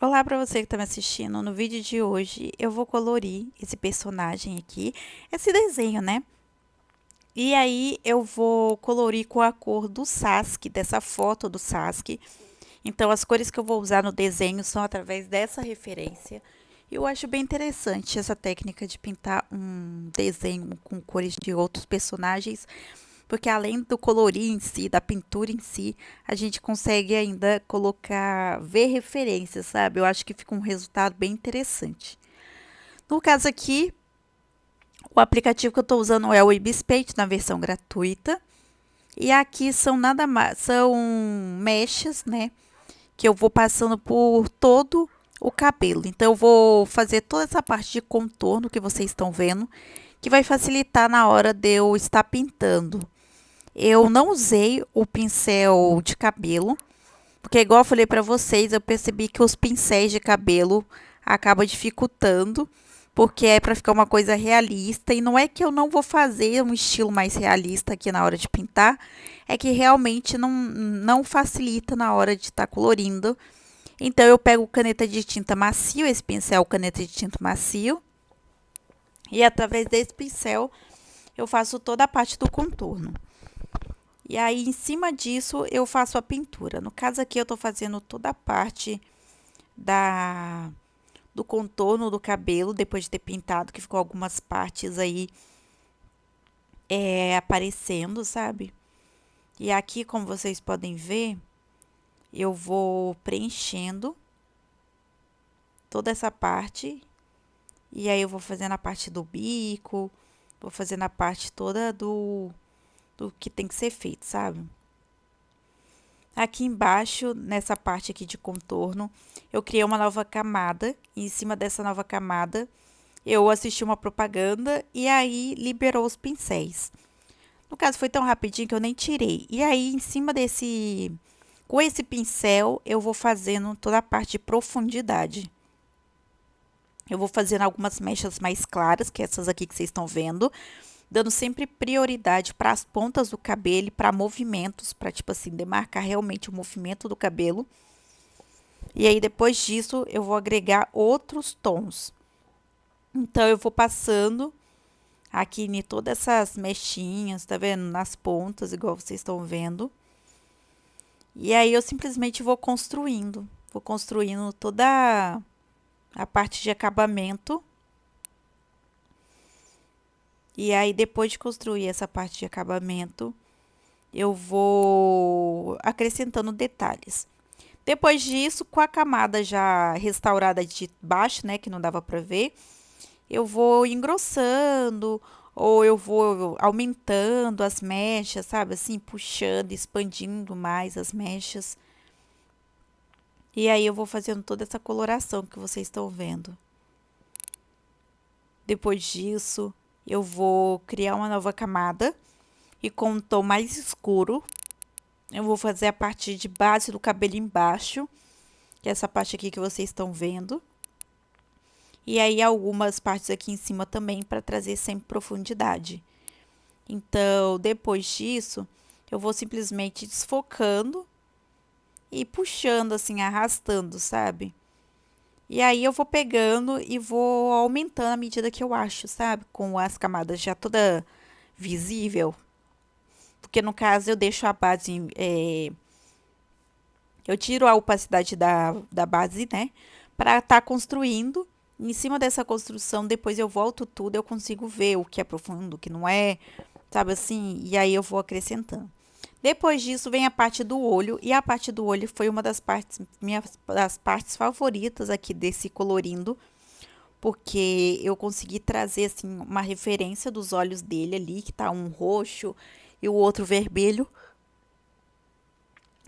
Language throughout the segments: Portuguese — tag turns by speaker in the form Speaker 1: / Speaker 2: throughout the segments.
Speaker 1: Olá para você que está me assistindo. No vídeo de hoje eu vou colorir esse personagem aqui, esse desenho, né? E aí eu vou colorir com a cor do Sasuke, dessa foto do Sasuke. Então as cores que eu vou usar no desenho são através dessa referência. Eu acho bem interessante essa técnica de pintar um desenho com cores de outros personagens, porque além do colorir em si, da pintura em si, a gente consegue ainda colocar, ver referências, sabe? Eu acho que fica um resultado bem interessante. No caso aqui, o aplicativo que eu estou usando é o Ibis Paint na versão gratuita. E aqui são nada mais, são mechas, né? Que eu vou passando por todo o cabelo. Então eu vou fazer toda essa parte de contorno que vocês estão vendo, que vai facilitar na hora de eu estar pintando. Eu não usei o pincel de cabelo, porque igual eu falei para vocês, eu percebi que os pincéis de cabelo acabam dificultando, porque é para ficar uma coisa realista, e não é que eu não vou fazer um estilo mais realista aqui na hora de pintar, é que realmente não facilita na hora de estar colorindo. Então eu pego caneta de tinta macio, esse pincel caneta de tinta macio, e através desse pincel eu faço toda a parte do contorno. E aí, em cima disso, eu faço a pintura. No caso aqui, eu tô fazendo toda a parte do contorno do cabelo, depois de ter pintado, que ficou algumas partes aí aparecendo, sabe? E aqui, como vocês podem ver, eu vou preenchendo toda essa parte. E aí, eu vou fazendo a parte do bico, vou fazendo a parte toda do que tem que ser feito, sabe? Aqui embaixo, nessa parte aqui de contorno, eu criei uma nova camada. E em cima dessa nova camada, eu assisti uma propaganda e aí liberou os pincéis. No caso, foi tão rapidinho que eu nem tirei. E aí, em cima com esse pincel, eu vou fazendo toda a parte de profundidade. Eu vou fazendo algumas mechas mais claras, que é essas aqui que vocês estão vendo, dando sempre prioridade para as pontas do cabelo e para movimentos, para tipo assim, demarcar realmente o movimento do cabelo. E aí depois disso eu vou agregar outros tons. Então eu vou passando aqui em todas essas mechinhas, tá vendo? Nas pontas, igual vocês estão vendo. E aí eu simplesmente vou construindo toda a parte de acabamento. E aí, depois de construir essa parte de acabamento, eu vou acrescentando detalhes. Depois disso, com a camada já restaurada de baixo, né, que não dava para ver, eu vou engrossando ou eu vou aumentando as mechas, sabe, assim, puxando, expandindo mais as mechas. E aí eu vou fazendo toda essa coloração que vocês estão vendo. Depois disso, eu vou criar uma nova camada e com um tom mais escuro, eu vou fazer a parte de base do cabelo embaixo, que é essa parte aqui que vocês estão vendo. E aí algumas partes aqui em cima também para trazer sempre profundidade. Então, depois disso, eu vou simplesmente desfocando e puxando assim, arrastando, sabe? E aí eu vou pegando e vou aumentando à medida que eu acho, sabe? Com as camadas já toda visível. Porque no caso eu deixo a base, eu tiro a opacidade da base, né? Para estar construindo. Em cima dessa construção, depois eu volto tudo, eu consigo ver o que é profundo, o que não é, sabe assim? E aí eu vou acrescentando. Depois disso vem a parte do olho, e a parte do olho foi uma das partes, minhas das partes favoritas aqui desse colorindo, porque eu consegui trazer assim uma referência dos olhos dele ali, que tá um roxo e o outro vermelho.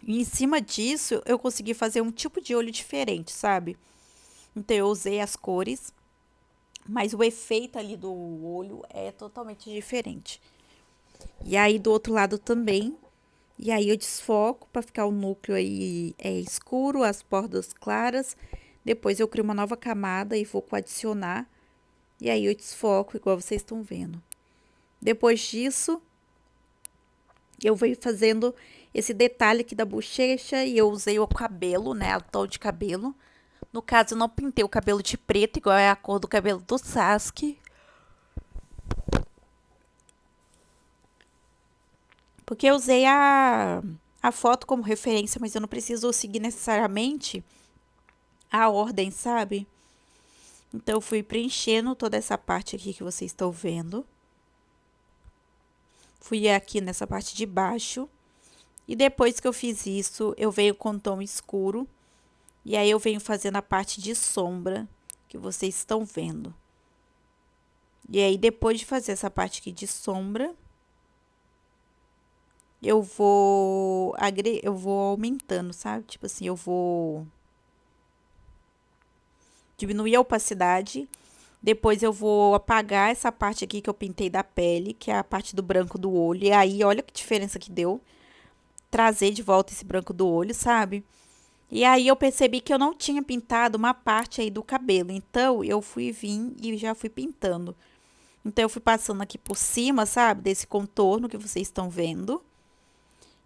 Speaker 1: E em cima disso, eu consegui fazer um tipo de olho diferente, sabe? Então eu usei as cores, mas o efeito ali do olho é totalmente diferente. E aí do outro lado também. E aí eu desfoco para ficar o núcleo aí escuro, as bordas claras. Depois eu crio uma nova camada e vou adicionar. E aí eu desfoco igual vocês estão vendo. Depois disso, eu venho fazendo esse detalhe aqui da bochecha e eu usei o cabelo, né, o tom de cabelo, No caso, eu não pintei o cabelo de preto, igual é a cor do cabelo do Sasuke. Porque eu usei a foto como referência, mas eu não preciso seguir necessariamente a ordem, sabe? Então, eu fui preenchendo toda essa parte aqui que vocês estão vendo. Fui aqui nessa parte de baixo. E depois que eu fiz isso, eu venho com tom escuro. E aí, eu venho fazendo a parte de sombra que vocês estão vendo. E aí, depois de fazer essa parte aqui de sombra, eu vou aumentando, sabe? Tipo assim, eu vou diminuir a opacidade. Depois eu vou apagar essa parte aqui que eu pintei da pele, que é a parte do branco do olho. E aí, olha que diferença que deu. Trazer de volta esse branco do olho, sabe? E aí eu percebi que eu não tinha pintado uma parte aí do cabelo. Então, eu fui vir e já fui pintando. Então, eu fui passando aqui por cima, sabe? Desse contorno que vocês estão vendo.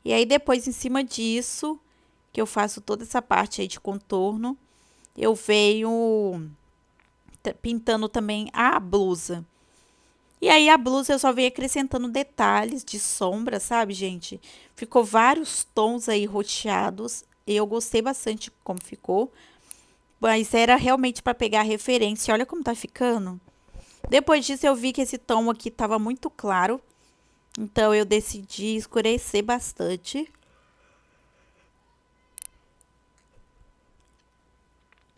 Speaker 1: E aí, depois, em cima disso, que eu faço toda essa parte aí de contorno, eu venho pintando também a blusa. E aí, a blusa eu só venho acrescentando detalhes de sombra, sabe, gente? Ficou vários tons aí roteados. Eu gostei bastante como ficou. Mas era realmente para pegar a referência. Olha como tá ficando. Depois disso, eu vi que esse tom aqui tava muito claro. Então, eu decidi escurecer bastante.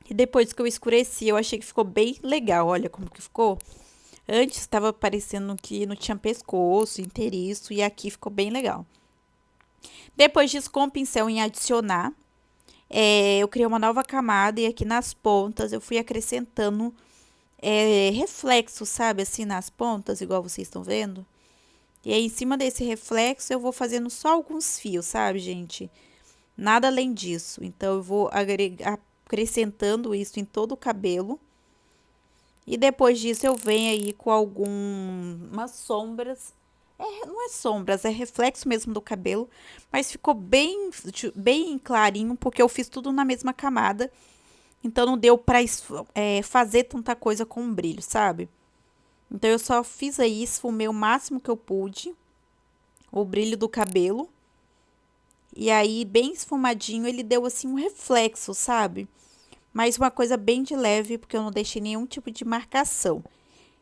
Speaker 1: E depois que eu escureci, eu achei que ficou bem legal. Olha como que ficou. Antes estava parecendo que não tinha pescoço, inteiriço. E aqui ficou bem legal. Depois disso, com o pincel em adicionar, eu criei uma nova camada. E aqui nas pontas, eu fui acrescentando reflexo, sabe? Assim, nas pontas, igual vocês estão vendo. E aí, em cima desse reflexo, eu vou fazendo só alguns fios, sabe, gente? Nada além disso. Então, eu vou acrescentando isso em todo o cabelo. E depois disso, eu venho aí com algumas sombras. Não é sombras, é reflexo mesmo do cabelo. Mas ficou bem clarinho, porque eu fiz tudo na mesma camada. Então, não deu pra fazer tanta coisa com brilho, sabe? Então, eu só fiz aí, esfumei o máximo que eu pude o brilho do cabelo. E aí, bem esfumadinho, ele deu assim um reflexo, sabe? Mas uma coisa bem de leve, porque eu não deixei nenhum tipo de marcação.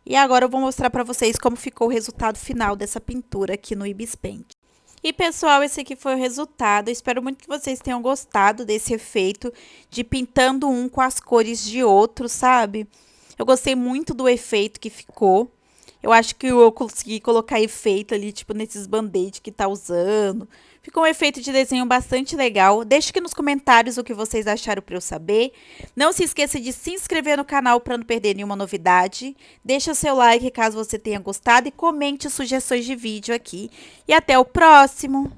Speaker 1: E agora eu vou mostrar pra vocês como ficou o resultado final dessa pintura aqui no Ibis Paint. E pessoal, esse aqui foi o resultado. Eu espero muito que vocês tenham gostado desse efeito de pintando um com as cores de outro, sabe? Eu gostei muito do efeito que ficou. Eu acho que eu consegui colocar efeito ali, tipo, nesses band-aid que tá usando. Ficou um efeito de desenho bastante legal. Deixe aqui nos comentários o que vocês acharam para eu saber. Não se esqueça de se inscrever no canal para não perder nenhuma novidade. Deixa seu like caso você tenha gostado e comente sugestões de vídeo aqui. E até o próximo!